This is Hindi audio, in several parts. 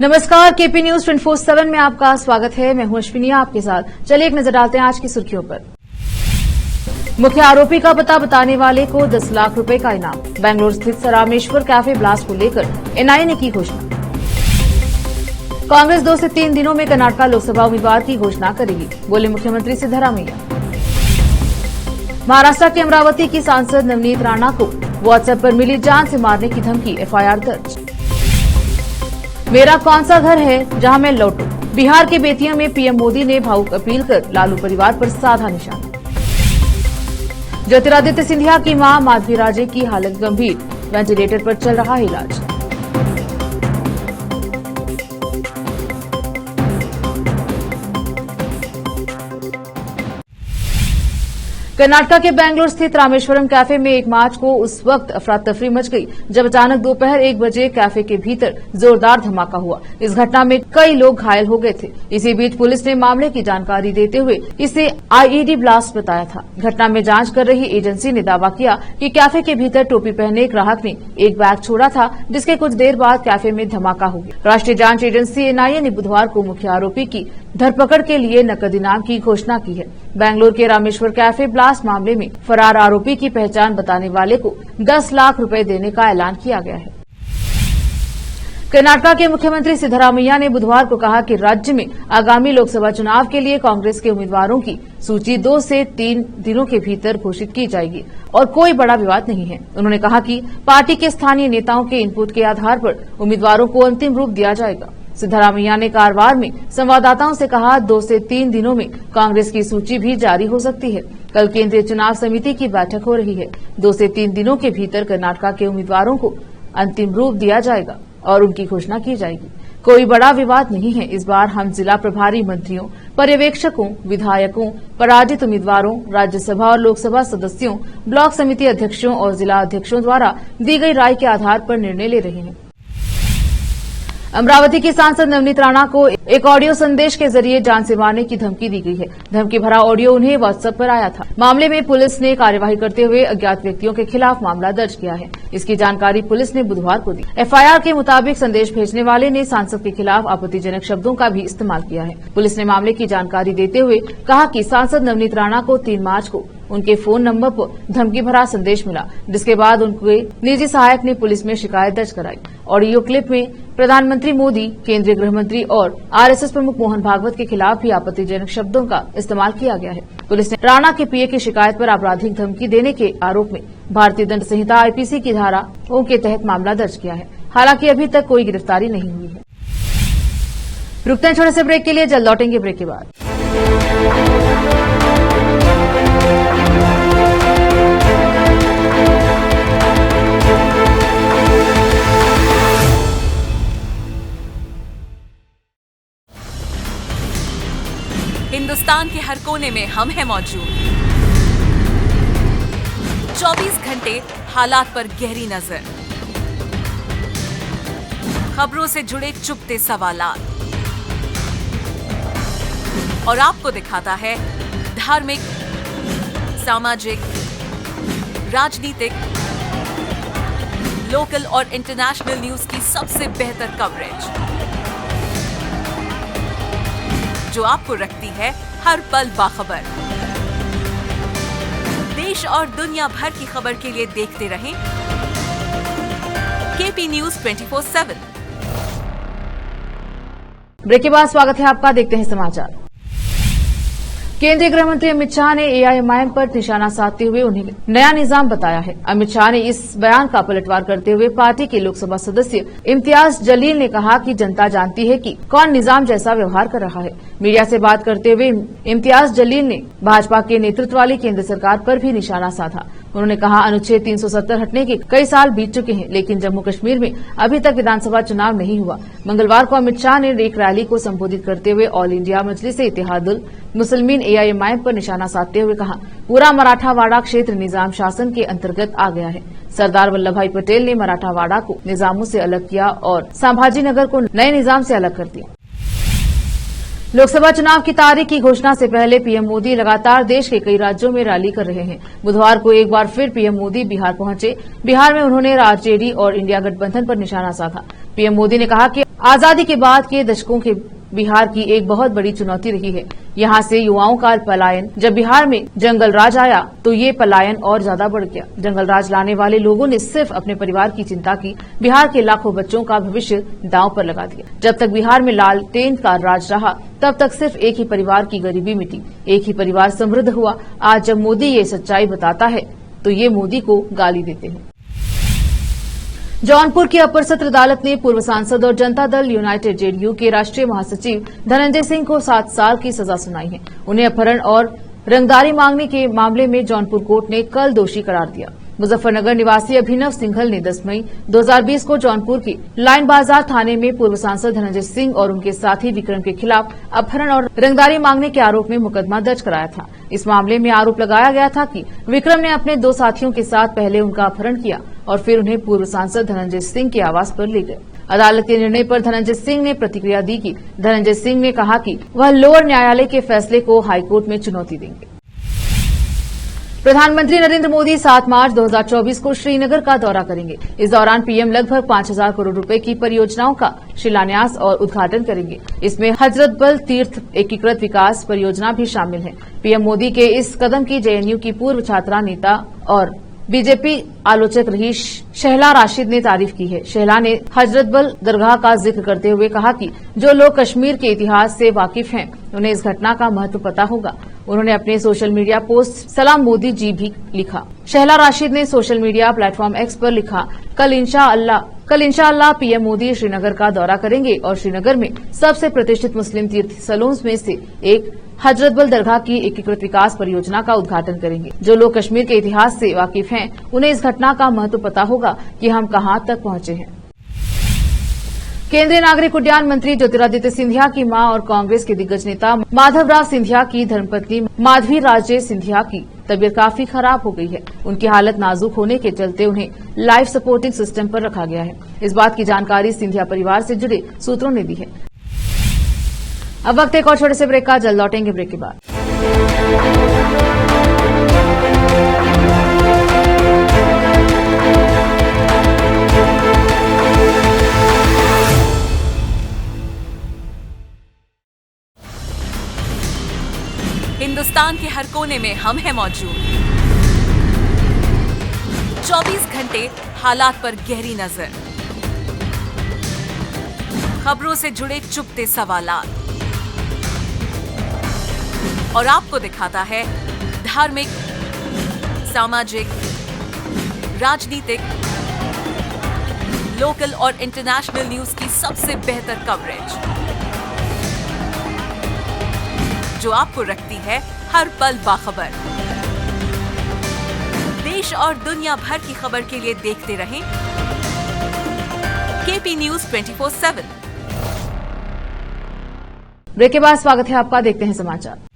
नमस्कार, केपी न्यूज 24/7 में आपका स्वागत है। मैं हूं अश्विनी आपके साथ। चलिए एक नजर डालते हैं आज की सुर्खियों पर। मुख्य आरोपी का पता बताने वाले को 10 लाख रुपए का इनाम। बेंगलुरु स्थित रामेश्वर कैफे ब्लास्ट को लेकर एनआईए ने की घोषणा। कांग्रेस 2 से 3 दिनों में कर्नाटक लोकसभा उम्मीदवार की घोषणा करेगी, बोले मुख्यमंत्री सिद्धरामैया। महाराष्ट्र के अमरावती की सांसद नवनीत राणा को व्हाट्सएप पर मिली जान से मारने की धमकी, एफआईआर दर्ज। मेरा कौन सा घर है जहां मैं लौटूं। बिहार के बेतिया में पीएम मोदी ने भावुक अपील कर लालू परिवार पर साधा निशाना। ज्योतिरादित्य सिंधिया की मां माधवी राजे की हालत गंभीर, वेंटिलेटर पर चल रहा इलाज। कर्नाटक के बेंगलुरु स्थित रामेश्वरम कैफे में 1 मार्च को उस वक्त अफरा तफरी मच गई जब अचानक दोपहर 1 बजे कैफे के भीतर जोरदार धमाका हुआ। इस घटना में कई लोग घायल हो गए थे। इसी बीच पुलिस ने मामले की जानकारी देते हुए इसे आईईडी ब्लास्ट बताया था। घटना में जांच कर रही एजेंसी ने दावा किया कि कैफे के भीतर टोपी पहने एक ग्राहक ने एक बैग छोड़ा था, जिसके कुछ देर बाद कैफे में धमाका हो गया। राष्ट्रीय जांच एजेंसी एनआईए ने बुधवार को मुख्य आरोपी की धरपकड़ के लिए नकद इनाम की घोषणा की है। बेंगलुरु के रामेश्वर कैफे ब्लास्ट मामले में फरार आरोपी की पहचान बताने वाले को 10 लाख रुपए देने का ऐलान किया गया है। कर्नाटक के मुख्यमंत्री सिद्धरामैया ने बुधवार को कहा कि राज्य में आगामी लोकसभा चुनाव के लिए कांग्रेस के उम्मीदवारों की सूची 2 से 3 दिनों के भीतर घोषित की जाएगी और कोई बड़ा विवाद नहीं है। उन्होंने कहा कि पार्टी के स्थानीय नेताओं के इनपुट के आधार पर उम्मीदवारों को अंतिम रूप दिया जाएगा। सिद्धरामैया ने कारवार में संवाददाताओं से कहा 2 से 3 दिनों में कांग्रेस की सूची भी जारी हो सकती है। कल केंद्रीय चुनाव समिति की बैठक हो रही है। 2 से 3 दिनों के भीतर कर्नाटक के उम्मीदवारों को अंतिम रूप दिया जाएगा और उनकी घोषणा की जाएगी। कोई बड़ा विवाद नहीं है। इस बार हम जिला प्रभारी मंत्रियों, पर्यवेक्षकों, विधायकों, पराजित उम्मीदवारों, राज्यसभा और लोकसभा सदस्यों, ब्लॉक समिति अध्यक्षों और जिला अध्यक्षों द्वारा दी गई राय के आधार पर निर्णय ले रहे हैं। अमरावती की सांसद नवनीत राणा को एक ऑडियो संदेश के जरिए जान से मारने की धमकी दी गई है। धमकी भरा ऑडियो उन्हें व्हाट्सएप पर आया था। मामले में पुलिस ने कार्यवाही करते हुए अज्ञात व्यक्तियों के खिलाफ मामला दर्ज किया है। इसकी जानकारी पुलिस ने बुधवार को दी। एफआईआर के मुताबिक संदेश भेजने वाले ने सांसद के खिलाफ आपत्तिजनक शब्दों का भी इस्तेमाल किया है। पुलिस ने मामले की जानकारी देते हुए कहा कि सांसद नवनीत राणा को 3 मार्च को उनके फोन नंबर पर धमकी भरा संदेश मिला, जिसके बाद उनके निजी सहायक ने पुलिस में शिकायत दर्ज कराई। ऑडियो क्लिप में प्रधानमंत्री मोदी, केंद्रीय गृह मंत्री और आरएसएस प्रमुख मोहन भागवत के खिलाफ भी आपत्तिजनक शब्दों का इस्तेमाल किया गया है। पुलिस ने राणा के पीए की शिकायत पर आपराधिक धमकी देने के आरोप में भारतीय दंड संहिता आईपीसी की धाराओं के तहत मामला दर्ज किया है। हालांकि अभी तक कोई गिरफ्तारी नहीं हुई है। रुकते हैं छोटे से ब्रेक के लिए, जल्द लौटेंगे ब्रेक के बाद। हिंदुस्तान के हर कोने में हम हैं मौजूद। 24 घंटे हालात पर गहरी नजर, खबरों से जुड़े चुपते सवालात और आपको दिखाता है धार्मिक, सामाजिक, राजनीतिक, लोकल और इंटरनेशनल न्यूज की सबसे बेहतर कवरेज जो आपको रखती है हर पल बाखबर। देश और दुनिया भर की खबर के लिए देखते रहें केपी न्यूज 24/7। ब्रेक के बाद स्वागत है आपका। देखते हैं समाचार। केंद्रीय गृह मंत्री अमित शाह ने एआईएमआईएम पर निशाना साधते हुए उन्हें नया निजाम बताया है। अमित शाह ने इस बयान का पलटवार करते हुए पार्टी के लोकसभा सदस्य इम्तियाज जलील ने कहा कि जनता जानती है कि कौन निजाम जैसा व्यवहार कर रहा है। मीडिया से बात करते हुए इम्तियाज जलील ने भाजपा के नेतृत्व वाली केंद्र सरकार पर भी निशाना साधा। उन्होंने कहा, अनुच्छेद 370 हटने के कई साल बीत चुके हैं, लेकिन जम्मू कश्मीर में अभी तक विधानसभा चुनाव नहीं हुआ। मंगलवार को अमित शाह ने एक रैली को संबोधित करते हुए ऑल इंडिया मजलिस-ए-इत्तेहादुल मुस्लिमीन एआईएमआईएम पर निशाना साधते हुए कहा, पूरा मराठावाड़ा क्षेत्र निजाम शासन के अंतर्गत आ गया है। सरदार वल्लभ भाई पटेल ने मराठावाड़ा को निजामों से अलग किया और संभाजी नगर को नए निजाम से अलग कर दिया। लोकसभा चुनाव की तारीख की घोषणा से पहले पीएम मोदी लगातार देश के कई राज्यों में रैली कर रहे हैं। बुधवार को एक बार फिर पीएम मोदी बिहार पहुंचे। बिहार में उन्होंने आरजेडी और इंडिया गठबंधन पर निशाना साधा। पीएम मोदी ने कहा कि आजादी के बाद के दशकों के बिहार की एक बहुत बड़ी चुनौती रही है। यहां से युवाओं का पलायन। जब बिहार में जंगल राज आया तो ये पलायन और ज्यादा बढ़ गया। जंगल राज लाने वाले लोगों ने सिर्फ अपने परिवार की चिंता की। बिहार के लाखों बच्चों का भविष्य दांव पर लगा दिया। जब तक बिहार में लालटेन का राज रहा तब तक सिर्फ एक ही परिवार की गरीबी मिटी, एक ही परिवार समृद्ध हुआ। आज जब मोदी ये सच्चाई बताता है तो ये मोदी को गाली देते हैं। जौनपुर की अपर सत्र अदालत ने पूर्व सांसद और जनता दल यूनाइटेड जेडीयू के राष्ट्रीय महासचिव धनंजय सिंह को 7 साल की सजा सुनाई है। उन्हें अपहरण और रंगदारी मांगने के मामले में जौनपुर कोर्ट ने कल दोषी करार दिया। मुजफ्फरनगर निवासी अभिनव सिंघल ने 10 मई 2020 को जौनपुर के लाइन बाजार थाने में पूर्व सांसद धनंजय सिंह और उनके साथी विक्रम के खिलाफ अपहरण और रंगदारी मांगने के आरोप में मुकदमा दर्ज कराया था। इस मामले में आरोप लगाया गया था कि विक्रम ने अपने 2 साथियों के साथ पहले उनका अपहरण किया और फिर उन्हें पूर्व सांसद धनंजय सिंह के आवास पर ले गए। अदालत के निर्णय पर धनंजय सिंह ने प्रतिक्रिया दी कि धनंजय सिंह ने कहा कि वह लोअर न्यायालय के फैसले को हाईकोर्ट में चुनौती देंगे। प्रधानमंत्री नरेंद्र मोदी 7 मार्च 2024 को श्रीनगर का दौरा करेंगे। इस दौरान पीएम लगभग 5,000 करोड़ रुपए की परियोजनाओं का शिलान्यास और उद्घाटन करेंगे। इसमें हजरतबल तीर्थ एकीकृत विकास परियोजना भी शामिल है। पीएम मोदी के इस कदम की जेएनयू की पूर्व छात्रा नेता और बीजेपी आलोचक रही शहला राशिद ने तारीफ की है। शहला ने हजरतबल दरगाह का जिक्र करते हुए कहा कि जो लोग कश्मीर के इतिहास से वाकिफ हैं उन्हें इस घटना का महत्व पता होगा। उन्होंने अपने सोशल मीडिया पोस्ट सलाम मोदी जी भी लिखा। शहला राशिद ने सोशल मीडिया प्लेटफॉर्म एक्स पर लिखा, कल इंशाअल्लाह पीएम मोदी श्रीनगर का दौरा करेंगे और श्रीनगर में सबसे प्रतिष्ठित मुस्लिम तीर्थ स्थलों में से एक हजरतबल दरगाह की एकीकृत विकास परियोजना का उद्घाटन करेंगे। जो लोग कश्मीर के इतिहास से वाकिफ हैं उन्हें इस घटना का महत्व पता होगा कि हम कहां तक पहुंचे हैं। केंद्रीय नागरिक उड्डयन मंत्री ज्योतिरादित्य सिंधिया की मां और कांग्रेस के दिग्गज नेता माधवराव सिंधिया की धर्मपत्नी माधवी राजे सिंधिया की तबीयत काफी खराब हो गई है। उनकी हालत नाजुक होने के चलते उन्हें लाइफ सपोर्टिंग सिस्टम पर रखा गया है। इस बात की जानकारी सिंधिया परिवार से जुड़े सूत्रों ने दी है। अब वक्त एक और छोटे से ब्रेक का, जल्द लौटेंगे ब्रेक के बाद। हिंदुस्तान के हर कोने में हम हैं मौजूद। 24 घंटे हालात पर गहरी नजर, खबरों से जुड़े चुपते सवालात और आपको दिखाता है धार्मिक, सामाजिक, राजनीतिक, लोकल और इंटरनेशनल न्यूज की सबसे बेहतर कवरेज जो आपको रखती है हर पल बाखबर। देश और दुनिया भर की खबर के लिए देखते रहें केपी न्यूज 24/7। ब्रेक के बाद स्वागत है आपका, देखते हैं समाचार।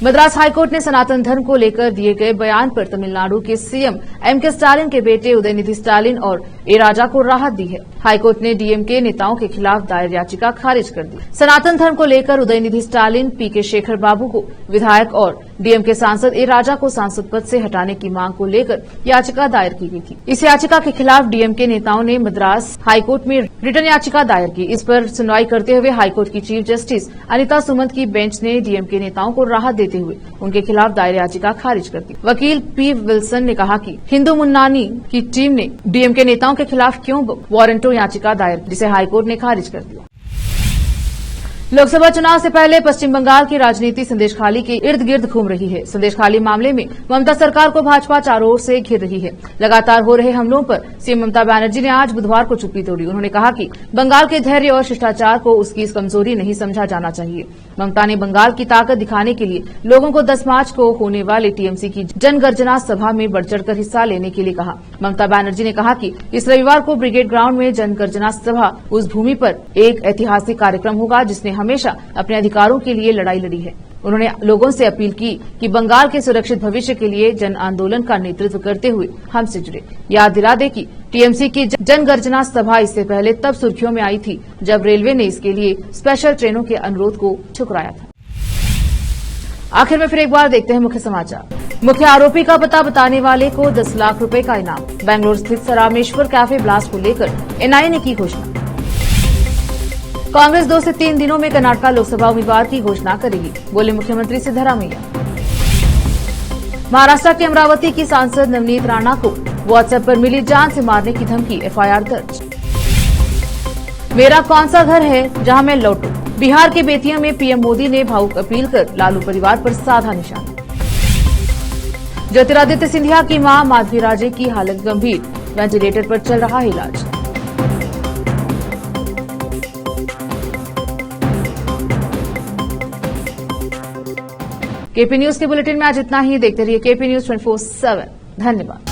मद्रास हाईकोर्ट ने सनातन धर्म को लेकर दिए गए बयान पर तमिलनाडु के सीएम एमके स्टालिन के बेटे उदयनिधि स्टालिन और ए राजा को राहत दी है। हाईकोर्ट ने डीएमके नेताओं के खिलाफ दायर याचिका खारिज कर दी। सनातन धर्म को लेकर उदयनिधि स्टालिन, पीके शेखर बाबू को विधायक और डीएमके सांसद ए राजा को सांसद पद से हटाने की मांग को लेकर याचिका दायर की गई थी। इस याचिका के खिलाफ डीएमके नेताओं ने मद्रास हाईकोर्ट में रिटर्न याचिका दायर की। इस पर सुनवाई करते हुए हाईकोर्ट की चीफ जस्टिस अनिता सुमंत की बेंच ने डीएमके नेताओं को राहत देते हुए उनके खिलाफ दायर याचिका खारिज कर दी। वकील पी विल्सन ने कहा कि हिंदू मुन्नानी की टीम ने डीएमके नेताओं के खिलाफ क्यों वारंटो याचिका दायर, जिसे हाईकोर्ट ने खारिज कर दिया। लोकसभा चुनाव से पहले पश्चिम बंगाल की राजनीति संदेशखाली के इर्द गिर्द घूम रही है। संदेशखाली मामले में ममता सरकार को भाजपा चारों ओर से घेर रही है। लगातार हो रहे हमलों पर सीएम ममता बनर्जी ने आज बुधवार को चुप्पी तोड़ी। उन्होंने कहा कि बंगाल के धैर्य और शिष्टाचार को उसकी कमजोरी नहीं समझा जाना चाहिए। ममता ने बंगाल की ताकत दिखाने के लिए लोगों को 10 मार्च को होने वाले टीएमसी की जनगर्जना सभा में बढ़ चढ़कर हिस्सा लेने के लिए कहा। ममता बनर्जी ने कहा कि इस रविवार को ब्रिगेड ग्राउंड में जनगर्जना सभा उस भूमि पर एक ऐतिहासिक कार्यक्रम होगा जिसने हमेशा अपने अधिकारों के लिए लड़ाई लड़ी है। उन्होंने लोगों से अपील की कि बंगाल के सुरक्षित भविष्य के लिए जन आंदोलन का नेतृत्व करते हुए हमसे जुड़े। याद दिला दे कि टीएमसी की जनगर्जना सभा इससे पहले तब सुर्खियों में आई थी जब रेलवे ने इसके लिए स्पेशल ट्रेनों के अनुरोध को ठुकराया था। आखिर में फिर एक बार देखते हैं मुख्य समाचार। मुख्य आरोपी का पता बताने वाले को 10 लाख रुपए का इनाम। बेंगलुरु स्थित रामेश्वर कैफे ब्लास्ट को लेकर एनआईए ने की घोषणा। कांग्रेस 2 से 3 दिनों में कर्नाटक लोकसभा उम्मीदवार की घोषणा करेगी, बोले मुख्यमंत्री सिद्धरामैया। महाराष्ट्र के अमरावती की सांसद नवनीत राणा को व्हाट्सएप पर मिली जान से मारने की धमकी, एफआईआर दर्ज। मेरा कौन सा घर है जहां मैं लौटूं। बिहार के बेतिया में पीएम मोदी ने भावुक अपील कर लालू परिवार पर साधा निशाना। ज्योतिरादित्य सिंधिया की मां माधवी राजे की हालत गंभीर, वेंटिलेटर पर चल रहा इलाज। केपी न्यूज के बुलेटिन में आज इतना ही। देखते रहिए केपी न्यूज 24/7। धन्यवाद।